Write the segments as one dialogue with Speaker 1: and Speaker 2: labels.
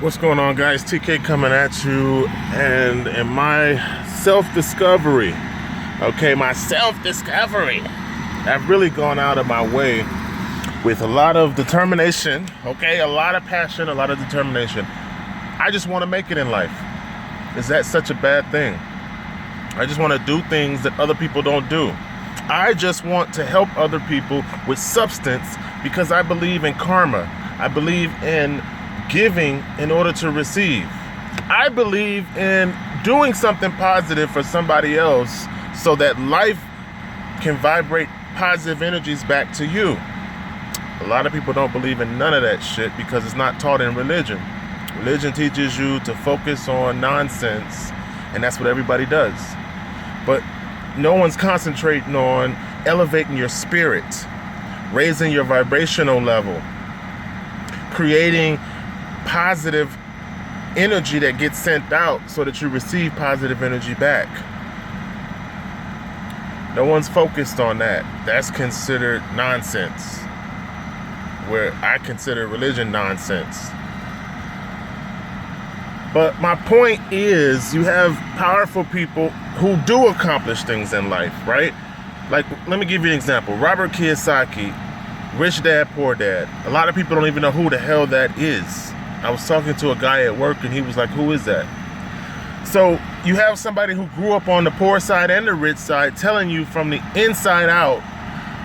Speaker 1: What's going on, guys? TK coming at you, and in my self-discovery, I've really gone out of my way with a lot of determination, a lot of passion, a lot of determination. I just want to make it in life. Is that such a bad thing? I just want to do things that other people don't do. I just want to help other people with substance because I believe in karma. I believe in giving in order to receive. I believe in doing something positive for somebody else so that life can vibrate positive energies back to you. A lot of people don't believe in none of that shit because it's not taught in religion. Religion teaches you to focus on nonsense, and that's what everybody does. But no one's concentrating on elevating your spirit, raising your vibrational level, creating positive energy that gets sent out so that you receive positive energy back. No one's focused on that. That's considered nonsense, where I consider religion nonsense. But my point is, you have powerful people who do accomplish things in life, right? Like, let me give you an example. Robert Kiyosaki, Rich Dad, Poor Dad. A lot of people don't even know who the hell that is. I was talking to a guy at work and he was like, who is that? So you have somebody who grew up on the poor side and the rich side telling you from the inside out,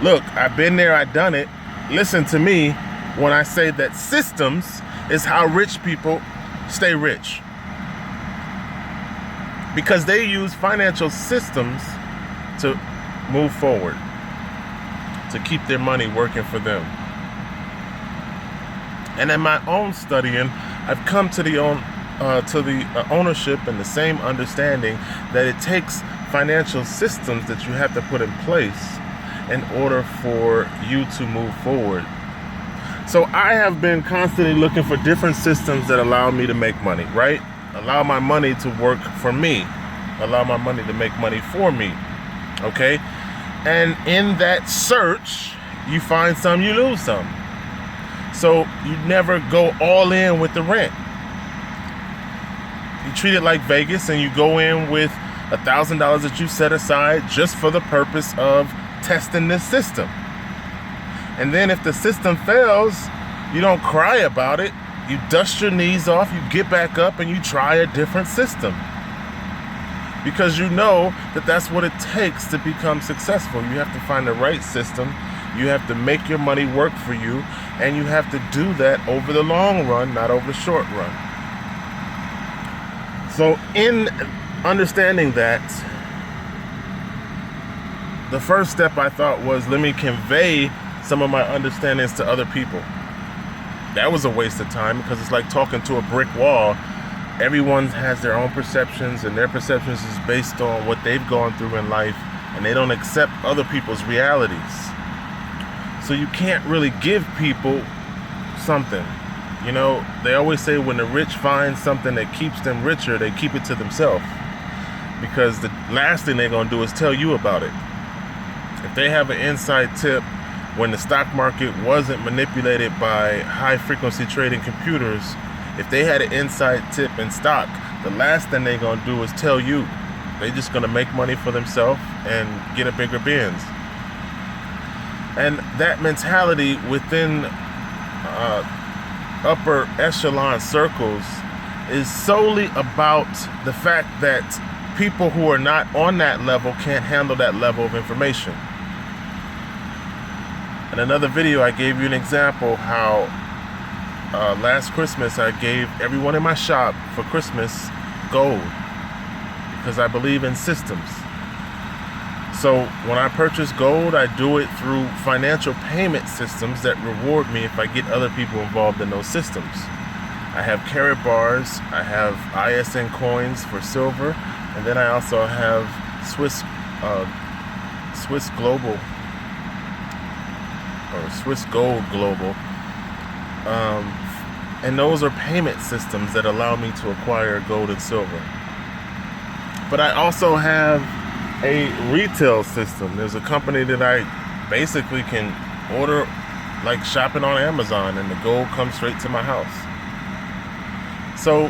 Speaker 1: look, I've been there, I've done it. Listen to me when I say that systems is how rich people stay rich. Because they use financial systems to move forward, to keep their money working for them. And in my own studying, I've come to the ownership and the same understanding that it takes financial systems that you have to put in place in order for you to move forward. So I have been constantly looking for different systems that allow me to make money, right? Allow my money to work for me. Allow my money to make money for me, okay? And in that search, you find some, you lose some. So you never go all in with the rent. You treat it like Vegas and you go in with $1,000 that you set aside just for the purpose of testing this system. And then if the system fails, you don't cry about it. You dust your knees off, you get back up and you try a different system. Because you know that that's what it takes to become successful. You have to find the right system. You have to make your money work for you, and you have to do that over the long run, not over the short run. So in understanding that, the first step I thought was, let me convey some of my understandings to other people. That was a waste of time because it's like talking to a brick wall. Everyone has their own perceptions, and their perceptions is based on what they've gone through in life, and they don't accept other people's realities. So you can't really give people something. You know, they always say when the rich find something that keeps them richer, they keep it to themselves. Because the last thing they're going to do is tell you about it. If they have an inside tip when the stock market wasn't manipulated by high frequency trading computers, if they had an inside tip in stock, the last thing they're going to do is tell you. They're just going to make money for themselves and get a bigger Benz. And that mentality within upper echelon circles is solely about the fact that people who are not on that level can't handle that level of information. In another video, I gave you an example how last Christmas I gave everyone in my shop for Christmas gold because I believe in systems. So when I purchase gold, I do it through financial payment systems that reward me if I get other people involved in those systems. I have carat bars, I have ISN coins for silver, and then I also have Swiss Global or Swiss Gold Global. And those are payment systems that allow me to acquire gold and silver. But I also have a retail system. There's a company that I basically can order like shopping on Amazon, and the gold comes straight to my house. So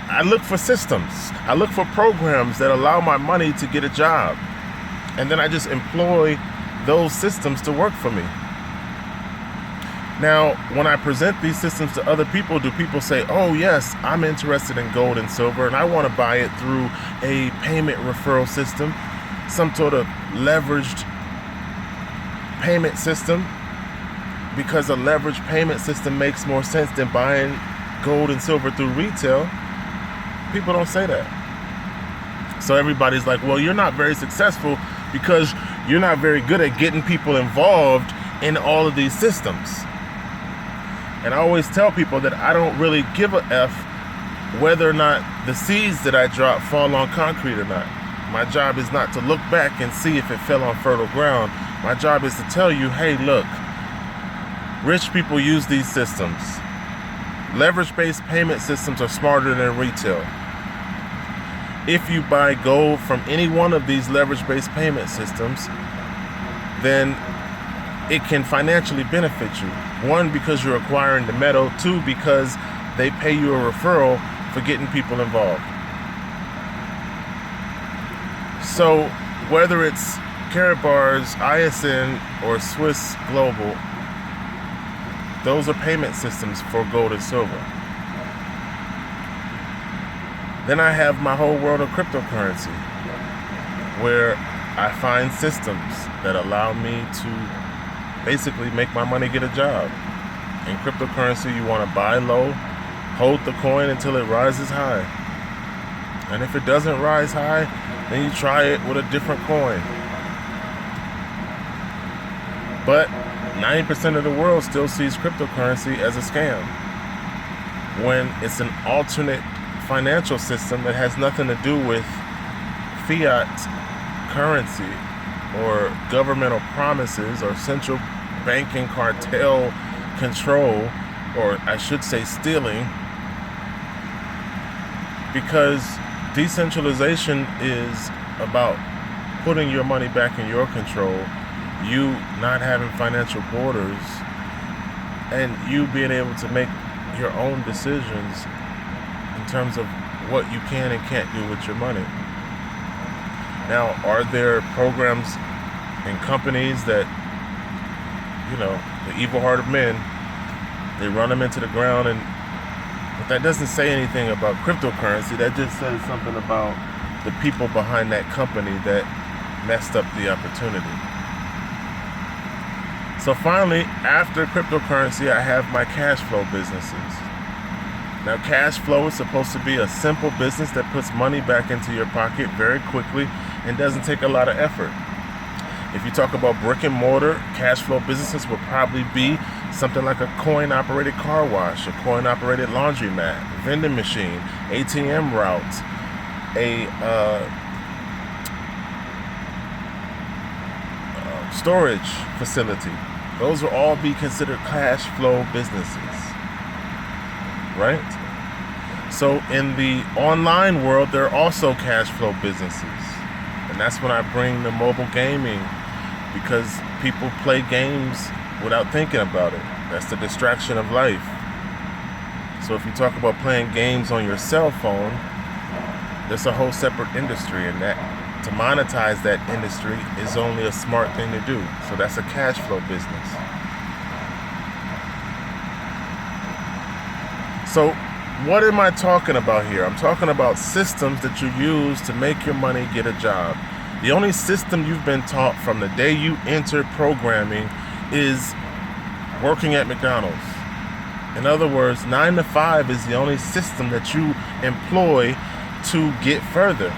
Speaker 1: I look for systems. I look for programs that allow my money to get a job. And then I just employ those systems to work for me. Now, when I present these systems to other people, do people say, oh yes, I'm interested in gold and silver and I want to buy it through a payment referral system, some sort of leveraged payment system, because a leveraged payment system makes more sense than buying gold and silver through retail? People don't say that. So everybody's like, well, you're not very successful because you're not very good at getting people involved in all of these systems. And I always tell people that I don't really give a F whether or not the seeds that I drop fall on concrete or not. My job is not to look back and see if it fell on fertile ground. My job is to tell you, hey, look, rich people use these systems. Leverage-based payment systems are smarter than retail. If you buy gold from any one of these leverage-based payment systems, then it can financially benefit you. One, because you're acquiring the metal. Two, because they pay you a referral for getting people involved. So whether it's Karatbars, ISN, or Swiss Global, those are payment systems for gold and silver. Then I have my whole world of cryptocurrency, where I find systems that allow me to basically make my money get a job. In cryptocurrency, you want to buy low, hold the coin until it rises high. And if it doesn't rise high, then you try it with a different coin. But 90% of the world still sees cryptocurrency as a scam, when it's an alternate financial system that has nothing to do with fiat currency or governmental promises or central banking cartel control, or I should say stealing, because decentralization is about putting your money back in your control, you not having financial borders, and you being able to make your own decisions in terms of what you can and can't do with your money. Now, are there programs and companies that, the evil heart of men, they run them into the ground, but that doesn't say anything about cryptocurrency. That just says something about the people behind that company that messed up the opportunity. So finally, after cryptocurrency, I have my cash flow businesses. Now, cash flow is supposed to be a simple business that puts money back into your pocket very quickly and doesn't take a lot of effort. If you talk about brick and mortar, cash flow businesses would probably be something like a coin-operated car wash, a coin-operated laundromat, vending machine, ATM routes, a storage facility. Those will all be considered cash flow businesses, right? So in the online world, there are also cash flow businesses. And that's when I bring the mobile gaming, because people play games without thinking about it. That's the distraction of life. So if you talk about playing games on your cell phone, there's a whole separate industry, and that to monetize that industry is only a smart thing to do. So that's a cash flow business. So what am I talking about here? I'm talking about systems that you use to make your money get a job. The only system you've been taught from the day you enter programming is working at McDonald's. In other words, 9 to 5 is the only system that you employ to get further.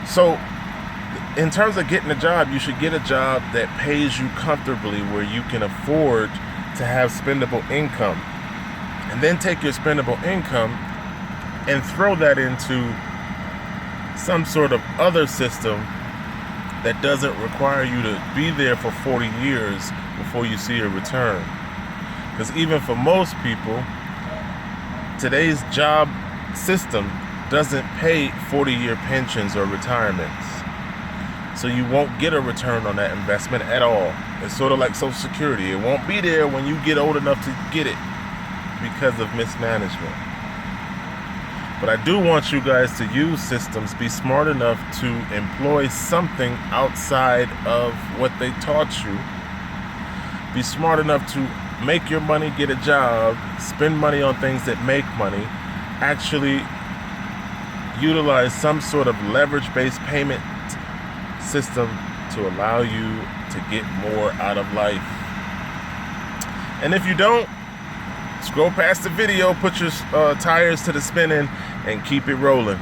Speaker 1: So in terms of getting a job, you should get a job that pays you comfortably, where you can afford to have spendable income. And then take your spendable income and throw that into some sort of other system that doesn't require you to be there for 40 years before you see a return. Because even for most people, today's job system doesn't pay 40-year pensions or retirements. So you won't get a return on that investment at all. It's sort of like Social Security. It won't be there when you get old enough to get it. because of mismanagement. But I do want you guys to use systems, be smart enough to employ something outside of what they taught you. Be smart enough to make your money, get a job, spend money on things that make money, actually utilize some sort of leverage-based payment system to allow you to get more out of life. And if you don't, scroll past the video, put your tires to the spinning, and keep it rolling.